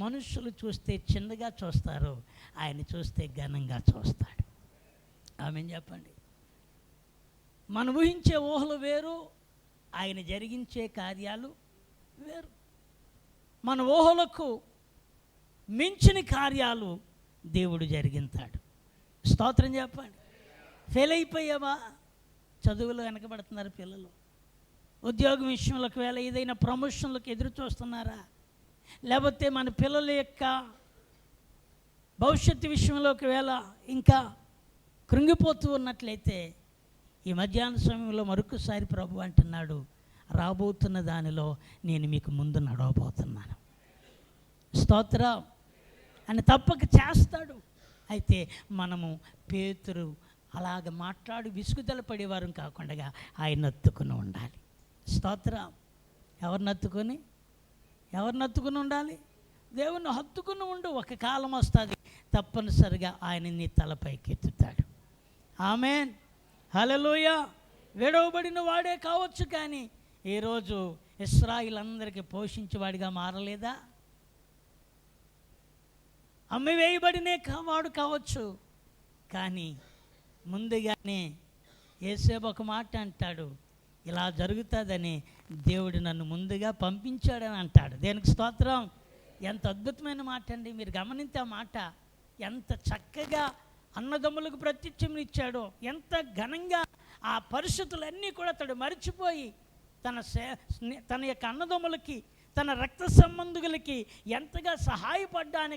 మనుషులు చూస్తే చిన్నగా చూస్తారు, ఆయన చూస్తే ఘనంగా చూస్తాడు. ఆమేన్ చెప్పండి. మనం ఊహించే ఊహలు వేరు, ఆయన జరిగించే కార్యాలు వేరు. మన ఊహలకు మించిన కార్యాలు దేవుడు జరిగిస్తాడు. స్తోత్రం చెప్పండి. ఫెయిల్ అయిపోయావా? చదువులో వెనకబడుతున్నారు పిల్లలు. ఉద్యోగం విషయంలో ఒకవేళ ఏదైనా ప్రమోషన్లకు ఎదురు చూస్తున్నారా? లేకపోతే మన పిల్లల యొక్క భవిష్యత్తు విషయంలో ఒకవేళ ఇంకా కృంగిపోతూ ఉన్నట్లయితే ఈ మధ్యాహ్న సమయంలో మరొకసారి ప్రభు అంటున్నాడు, రాబోతున్న దానిలో నేను మీకు ముందు నడవబోతున్నాను. స్తోత్రం. అని తప్పక చేస్తాడు. అయితే మనము పేతురు అలాగ మాట్లాడి విసుగుదల పడేవారు కాకుండా ఆయన హత్తుకుని ఉండాలి. స్తోత్రం. ఎవరిని హత్తుకుని ఉండాలి? దేవుణ్ణి హత్తుకుని ఉండు. ఒక కాలం వస్తుంది, తప్పనిసరిగా ఆయన నీ తలపైకి ఎత్తుతాడు. ఆమేన్, హల్లెలూయా. విడవబడిన వాడే కావచ్చు, కానీ ఈరోజు ఇశ్రాయేలు అందరికీ పోషించేవాడిగా మారలేదా? అమ్మివేయబడినే వాడు కావచ్చు, కానీ ముందుగానే యేసేపు ఒక మాట అంటాడు, ఇలా జరుగుతుందని దేవుడు నన్ను ముందుగా పంపించాడని అంటాడు. దేనికి స్తోత్రం. ఎంత అద్భుతమైన మాట అండి. మీరు గమనించే మాట ఎంత చక్కగా అన్నదమ్ములకు ప్రత్యక్షం ఇచ్చాడో, ఎంత ఘనంగా ఆ పరిస్థితులన్నీ కూడా అతడు మరిచిపోయి తన యొక్క అన్నదమ్ములకి, తన రక్త సంబంధులకి ఎంతగా సహాయపడడానికి